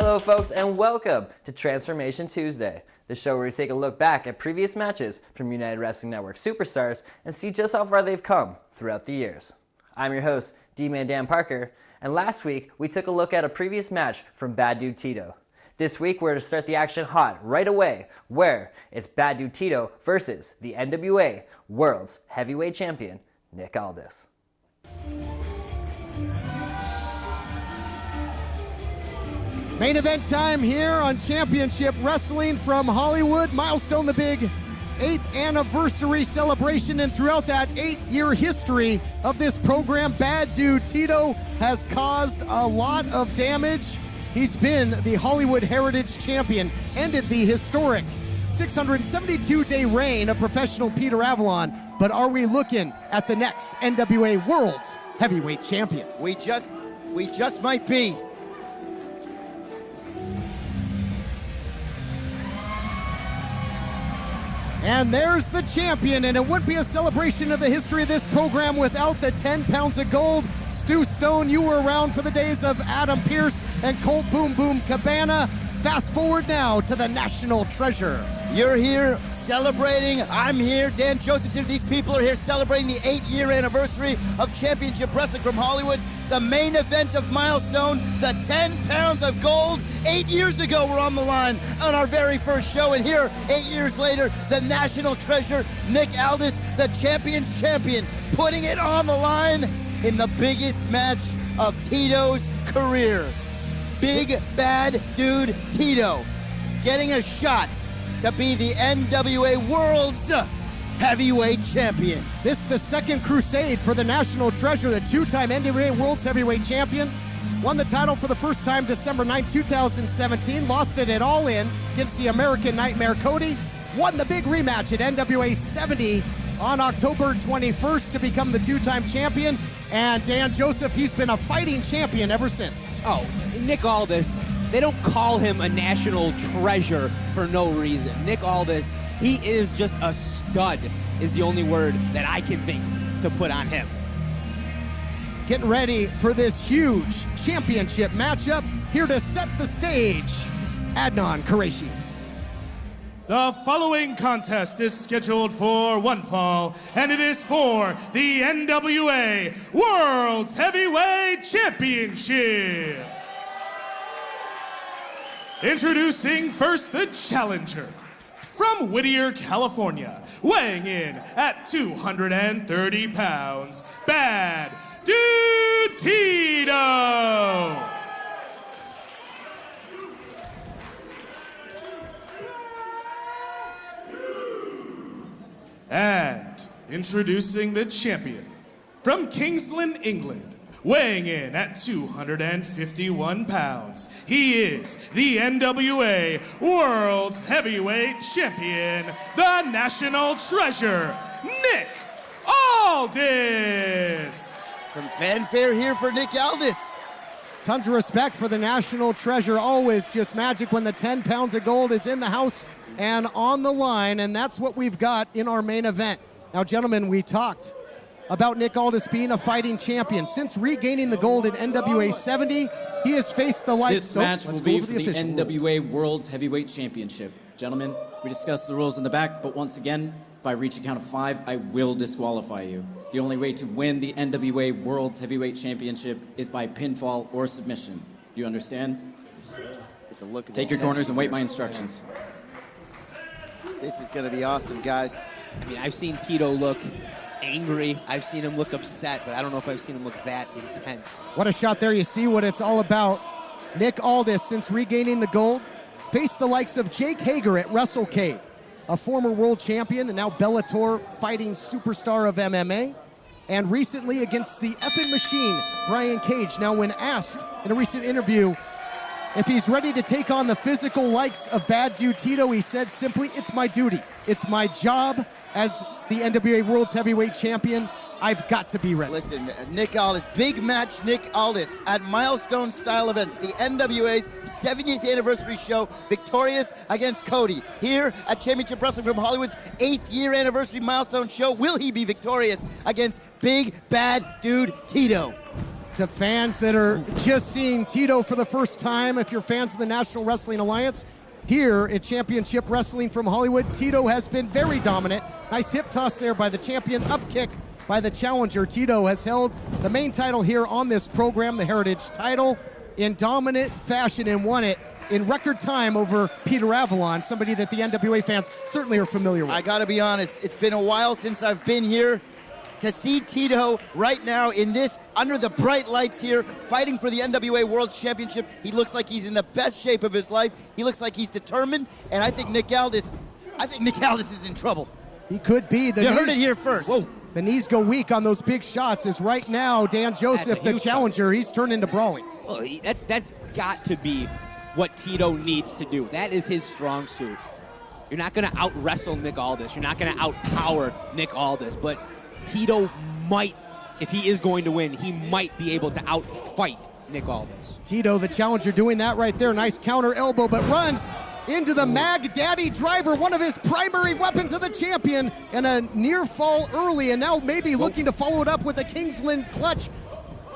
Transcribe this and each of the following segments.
Hello folks and welcome to Transformation Tuesday, the show where we take a look back at previous matches from United Wrestling Network superstars and see just how far they've come throughout the years. I'm your host, D-Man Dan Parker, and last week we took a look at a previous match from Bad Dude Tito. This week we're to start the action hot right away, where it's Bad Dude Tito versus the NWA World's Heavyweight Champion, Nick Aldis. Main event time here on Championship Wrestling from Hollywood. Milestone the big 8th anniversary celebration, and throughout that 8-year history of this program, Bad Dude Tito has caused a lot of damage. He's been the Hollywood Heritage Champion, ended the historic 672-day reign of professional Peter Avalon, but are we looking at the next NWA World's Heavyweight Champion? We just might be. And there's the champion, and it wouldn't be a celebration of the history of this program without the 10 pounds of gold. Stu Stone, you were around for the days of Adam Pearce and Colt Boom Boom Cabana. Fast forward now to the national treasure. You're here celebrating. I'm here. Dan Joseph's here. These people are here celebrating the 8-year anniversary of Championship Wrestling from Hollywood. The main event of Milestone, the 10 pounds of gold. 8 years ago, we're on the line on our very first show. And here, 8 years later, the national treasure, Nick Aldis, the champion's champion, putting it on the line in the biggest match of Tito's career. Big Bad Dude Tito getting a shot to be the NWA World's Heavyweight Champion. This is the second crusade for the national treasure, the two-time NWA World's Heavyweight Champion. Won the title for the first time December 9, 2017. Lost it at All In against the American Nightmare Cody. Won the big rematch at NWA 70 on October 21st to become the two-time champion. And Dan Joseph, he's been a fighting champion ever since. Oh, Nick Aldis, they don't call him a national treasure for no reason. Nick Aldis, he is just a stud, is the only word that I can think to put on him. Getting ready for this huge championship matchup. Here to set the stage, Adnan Qureshi. The following contest is scheduled for one fall, and it is for the NWA World's Heavyweight Championship. Introducing first the challenger. From Whittier, California, weighing in at 230 pounds, Bad Dude Tito. And introducing the champion, from Kingsland, England, weighing in at 251 pounds, he is the NWA World's Heavyweight Champion, the National Treasure, Nick Aldis. Some fanfare here for Nick Aldis. Tons of respect for the national treasure. Always just magic when the 10 pounds of gold is in the house and on the line, and that's what we've got in our main event. Now, gentlemen, we talked about Nick Aldis being a fighting champion. Since regaining the gold in NWA 70, he has faced the likes. This match will be for the NWA World's Heavyweight Championship. Gentlemen, we discussed the rules in the back, but once again, if I reach a count of 5, I will disqualify you. The only way to win the NWA World's Heavyweight Championship is by pinfall or submission. Do you understand? Take your corners and wait my instructions. This is going to be awesome, guys. I mean, I've seen Tito look angry. I've seen him look upset, but I don't know if I've seen him look that intense. What a shot there. You see what it's all about. Nick Aldis, since regaining the gold, faced the likes of Jake Hager at WrestleCade, a former world champion and now Bellator fighting superstar of MMA, and recently against the effing machine, Brian Cage. Now, when asked in a recent interview if he's ready to take on the physical likes of Bad Dude Tito, he said simply, "It's my duty. It's my job as the NWA World's Heavyweight Champion. I've got to be ready." Listen, Nick Aldis, big match Nick Aldis at Milestone Style Events, the NWA's 70th anniversary show, victorious against Cody. Here at Championship Wrestling from Hollywood's 8th year anniversary Milestone show, will he be victorious against Big Bad Dude Tito? To fans that are just seeing Tito for the first time, if you're fans of the National Wrestling Alliance, here at Championship Wrestling from Hollywood, Tito has been very dominant. Nice hip toss there by the champion, up kick by the challenger. Tito has held the main title here on this program, the Heritage title, in dominant fashion and won it in record time over Peter Avalon, somebody that the NWA fans certainly are familiar with. I gotta be honest, it's been a while since I've been here. To see Tito right now in this, under the bright lights here, fighting for the NWA World Championship, he looks like he's in the best shape of his life. He looks like he's determined, and I think Nick Aldis is in trouble. He could be. You heard it here first. Whoa. The knees go weak on those big shots, as right now, Dan Joseph, the challenger, he's turned into brawling. Well, that's got to be what Tito needs to do. That is his strong suit. You're not going to out-wrestle Nick Aldis. You're not going to out-power Nick Aldis, but Tito might, if he is going to win, he might be able to out-fight Nick Aldis. Tito, the challenger, doing that right there. Nice counter elbow, but runs into the Mag Daddy driver, one of his primary weapons of the champion, and a near fall early, and now maybe looking to follow it up with a Kingsland clutch.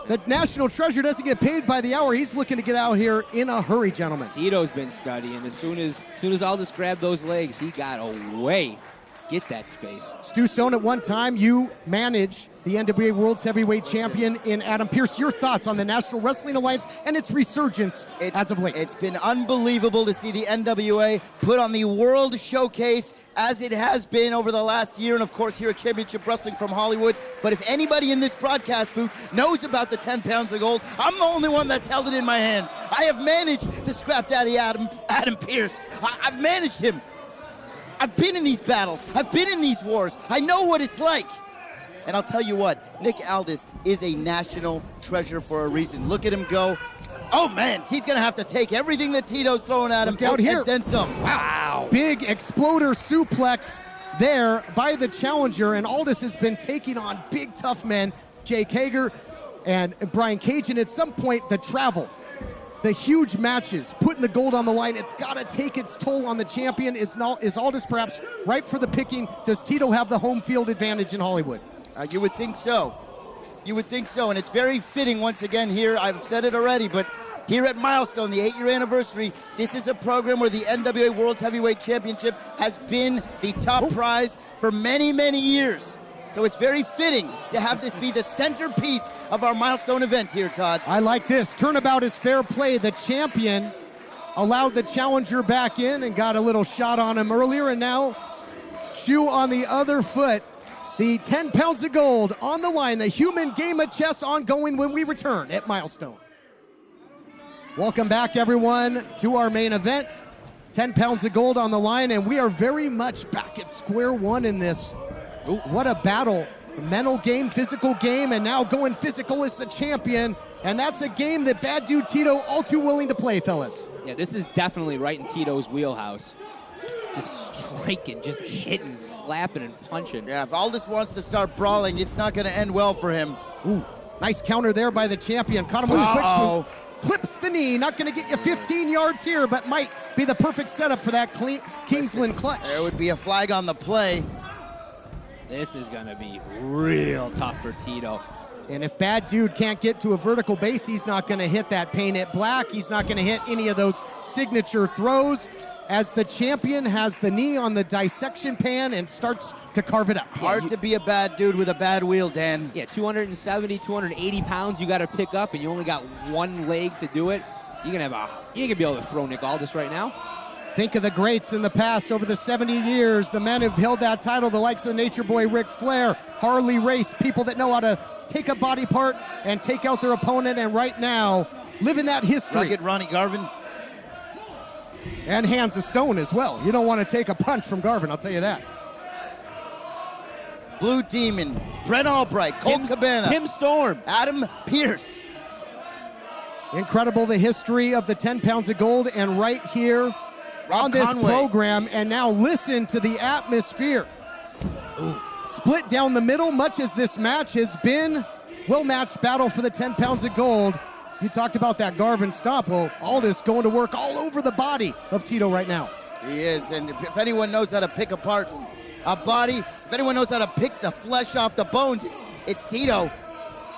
The National Treasure doesn't get paid by the hour. He's looking to get out here in a hurry, gentlemen. Tito's been studying. As soon as Aldis grabbed those legs, he got away. Get that space. Stu Stone, at one time, you managed the NWA World's Heavyweight Champion in Adam Pearce. Your thoughts on the National Wrestling Alliance and its resurgence as of late? It's been unbelievable to see the NWA put on the World Showcase as it has been over the last year, and of course here at Championship Wrestling from Hollywood. But if anybody in this broadcast booth knows about the 10 pounds of gold, I'm the only one that's held it in my hands. I have managed to scrap Daddy Adam Pearce. I've managed him. I've been in these battles. I've been in these wars. I know what it's like. And I'll tell you what, Nick Aldis is a national treasure for a reason. Look at him go. Oh, man, he's going to have to take everything that Tito's throwing at him out here. And then some. Wow. Big exploder suplex there by the challenger, and Aldis has been taking on big, tough men, Jake Hager and Brian Cage, and at some point, the travel. The huge matches, putting the gold on the line, it's got to take its toll on the champion. Is Aldis perhaps ripe for the picking? Does Tito have the home field advantage in Hollywood? You would think so. You would think so, and it's very fitting once again here. I've said it already, but here at Milestone, the 8-year anniversary, this is a program where the NWA World's Heavyweight Championship has been the top prize for many, many years. So it's very fitting to have this be the centerpiece of our Milestone event here, Todd. I like this. Turnabout is fair play. The champion allowed the challenger back in and got a little shot on him earlier, and now shoe on the other foot. The 10 pounds of gold on the line. The human game of chess ongoing when we return at Milestone. Welcome back, everyone, to our main event. 10 pounds of gold on the line, and we are very much back at square one in this. Ooh, what a battle. Mental game, physical game, and now going physical as the champion. And that's a game that Bad Dude Tito all too willing to play, fellas. Yeah, this is definitely right in Tito's wheelhouse. Just striking, just hitting, slapping, and punching. Yeah, if Aldis wants to start brawling, it's not going to end well for him. Ooh, nice counter there by the champion. Caught him with a quick move. Clips the knee. Not going to get you 15 yards here, but might be the perfect setup for that Kingsland clutch. There would be a flag on the play. This is going to be real tough for Tito. And if Bad Dude can't get to a vertical base, he's not going to hit that paint it black. He's not going to hit any of those signature throws, as the champion has the knee on the dissection pan and starts to carve it up. Hard to be a Bad Dude with a bad wheel, Dan. Yeah, 270, 280 pounds you got to pick up, and you only got one leg to do it. You're going to be able to throw Nick Aldis right now. Think of the greats in the past over the 70 years, the men who've held that title, the likes of the Nature Boy Ric Flair, Harley Race, people that know how to take a body part and take out their opponent, and right now, live in that history. Rugged Ronnie Garvin. And hands of stone as well. You don't want to take a punch from Garvin, I'll tell you that. Blue Demon, Brent Albright, Colt Cabana, Tim Storm, Adam Pearce. Incredible, the history of the 10 pounds of gold, and right here Rob on this Conway. program, and now listen to the atmosphere. Ooh. Split down the middle, much as this match has been well-matched battle for the 10 pounds of gold. You talked about that Garvin stop. Well, Aldis going to work all over the body of Tito right now. He is, and if anyone knows how to pick apart a body, if anyone knows how to pick the flesh off the bones, it's Tito.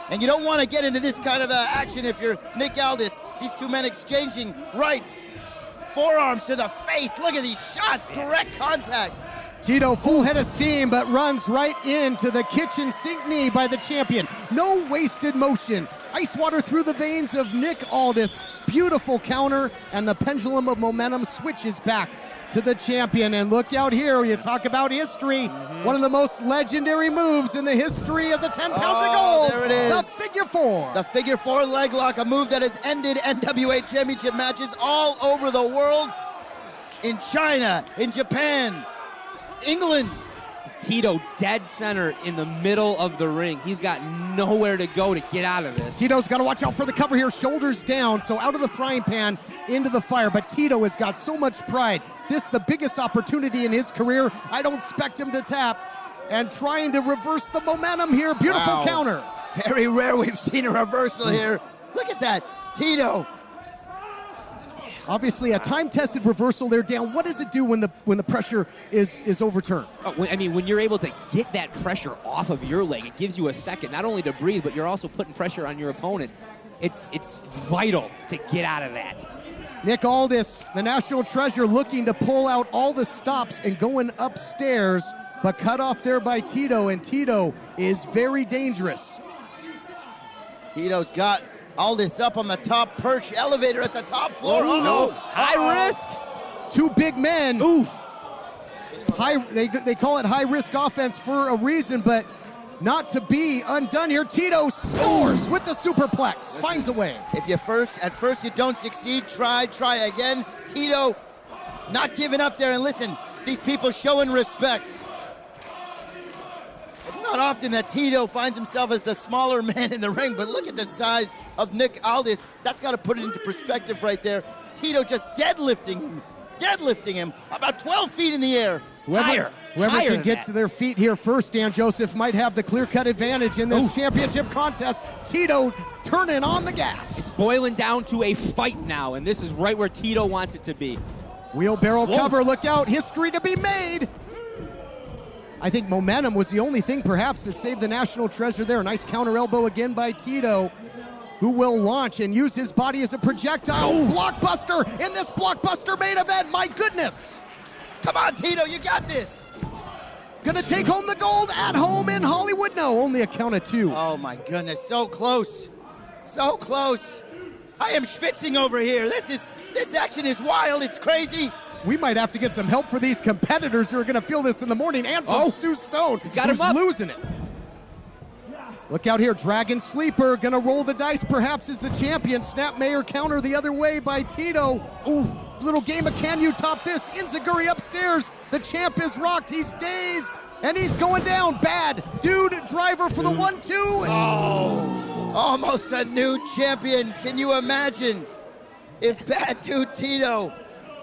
And you don't want to get into this kind of action if you're Nick Aldis. These two men exchanging rights. Forearms to the face. Look at these shots. Direct contact. Tito full head of steam, but runs right into the kitchen sink knee by the champion. No wasted motion. Ice water through the veins of Nick Aldis. Beautiful counter, and the pendulum of momentum switches back to the champion. And look out here, you talk about history. One of the most legendary moves in the history of the 10 pounds of gold. There it is. The figure four. The figure four leg lock, a move that has ended NWA championship matches all over the world. In China, in Japan, England. Tito dead center in the middle of the ring. He's got nowhere to go to get out of this. Tito's got to watch out for the cover here. Shoulders down, so out of the frying pan into the fire. But Tito has got so much pride. This is the biggest opportunity in his career. I don't expect him to tap. And trying to reverse the momentum here. Beautiful counter. Very rare we've seen a reversal here. Look at that. Tito. Obviously, a time-tested reversal there down. What does it do when the pressure is overturned? When you're able to get that pressure off of your leg, it gives you a second, not only to breathe, but you're also putting pressure on your opponent. It's vital to get out of that. Nick Aldis, the national treasure, looking to pull out all the stops and going upstairs, but cut off there by Tito, and Tito is very dangerous. Tito's got Aldis up on the top perch, elevator at the top floor. High risk. Two big men. Ooh. They call it high-risk offense for a reason, but not to be undone here. Tito scores with the superplex. Finds a way. If at first you don't succeed, try again. Tito not giving up there, and listen, these people showing respect. It's not often that Tito finds himself as the smaller man in the ring, but look at the size of Nick Aldis. That's got to put it into perspective right there. Tito just deadlifting him about 12 feet in the air. Whoever can get to their feet here first, Dan Joseph, might have the clear-cut advantage in this championship contest. Tito turning on the gas. It's boiling down to a fight now, and this is right where Tito wants it to be. Wheelbarrow cover, look out, history to be made. I think momentum was the only thing perhaps that saved the national treasure there. Nice counter elbow again by Tito, who will launch and use his body as a projectile. Blockbuster in this blockbuster main event, my goodness. Come on, Tito, you got this. Gonna take home the gold at home in Hollywood? No, only a count of two. Oh my goodness, so close. So close. I am schwitzing over here. This action is wild, it's crazy. We might have to get some help for these competitors who are going to feel this in the morning, and for Stu Stone, he's got him up. Losing it. Look out here, Dragon Sleeper, going to roll the dice perhaps as the champion. Snap Mayor counter the other way by Tito. Ooh, little game of can you top this? Enziguri upstairs. The champ is rocked. He's dazed, and he's going down. Bad dude driver for the 1-2. Oh, almost a new champion. Can you imagine if bad dude Tito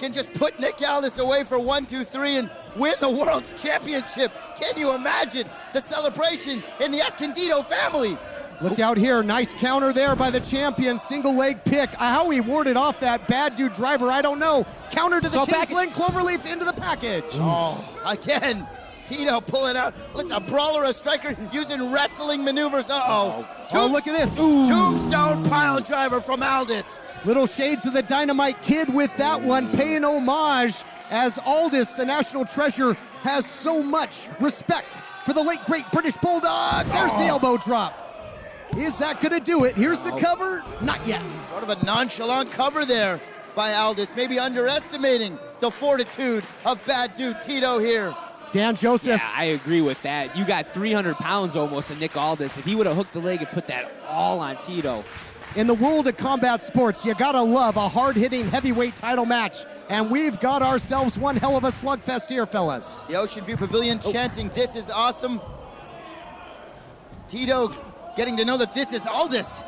can just put Nick Aldis away for 1, 2, 3 and win the World's Championship? Can you imagine the celebration in the Escondido family? Look out here, nice counter there by the champion, single leg pick. How he warded off that bad dude driver, I don't know. Counter to the Kingsland Cloverleaf into the package. Oh, again, Tito pulling out. Listen, a brawler, a striker using wrestling maneuvers. Oh, look at this. Tombstone pile driver from Aldis. Little shades of the Dynamite Kid with that one, paying homage as Aldis, the national treasure, has so much respect for the late, great British Bulldog. There's the elbow drop. Is that going to do it? Here's the cover. Not yet. Sort of a nonchalant cover there by Aldis, maybe underestimating the fortitude of bad dude Tito here. Dan Joseph. Yeah, I agree with that. You got 300 pounds almost of Nick Aldis. If he would have hooked the leg and put that all on Tito. In the world of combat sports, you gotta love a hard-hitting heavyweight title match. And we've got ourselves one hell of a slugfest here, fellas. The Ocean View Pavilion chanting, "This is awesome." Tito getting to know that this is Aldis.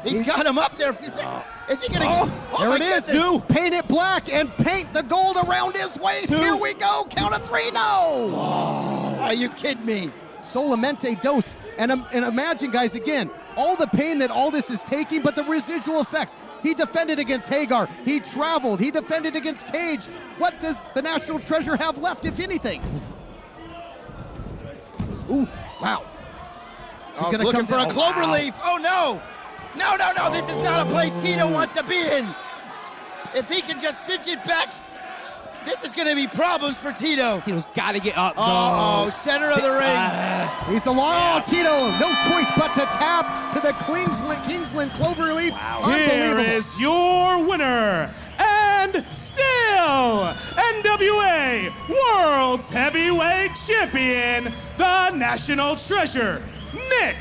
He's got him up there. Is he gonna get... there it is. Paint it black and paint the gold around his waist. Here we go. Count of 3. No. Are you kidding me? Solamente dos. And imagine, guys, again, all the pain that Aldis is taking, but the residual effects. He defended against Hagar. He traveled. He defended against Cage. What does the national treasure have left, if anything? Ooh, wow. Oh, looking for a clover leaf. Oh, no. No. This is not a place Tito wants to be in. If he can just cinch it back, this is going to be problems for Tito. Tito's got to get up. Oh, No. center of the ring. He's a long. Oh, Tito, no choice but to tap to the Kingsland cloverleaf. Here is your winner and still NWA World's Heavyweight Champion, the National Treasure, Nick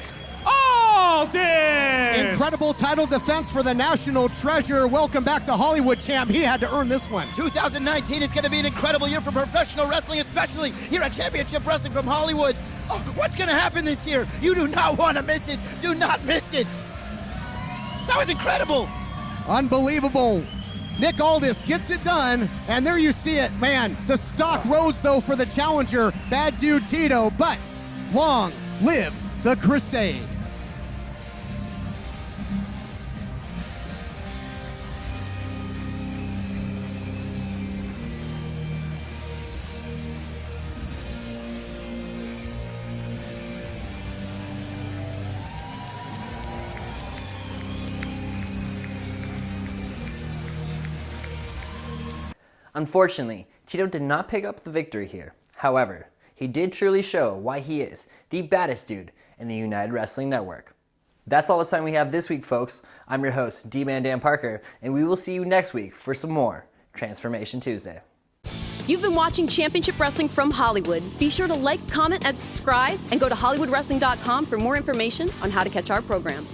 Aldis. Incredible title defense for the National Treasure. Welcome back to Hollywood, champ. He had to earn this one. 2019 is going to be an incredible year for professional wrestling, especially here at Championship Wrestling from Hollywood. Oh, what's going to happen this year? You do not want to miss it. Do not miss it. That was incredible. Unbelievable. Nick Aldis gets it done, and there you see it. Man, the stock rose, though, for the challenger, Bad Dude Tito, but long live the Crusade. Unfortunately, Tito did not pick up the victory here. However, he did truly show why he is the baddest dude in the United Wrestling Network. That's all the time we have this week, folks. I'm your host, D-Man Dan Parker, and we will see you next week for some more Transformation Tuesday. You've been watching Championship Wrestling from Hollywood. Be sure to like, comment, and subscribe, and go to HollywoodWrestling.com for more information on how to catch our programs.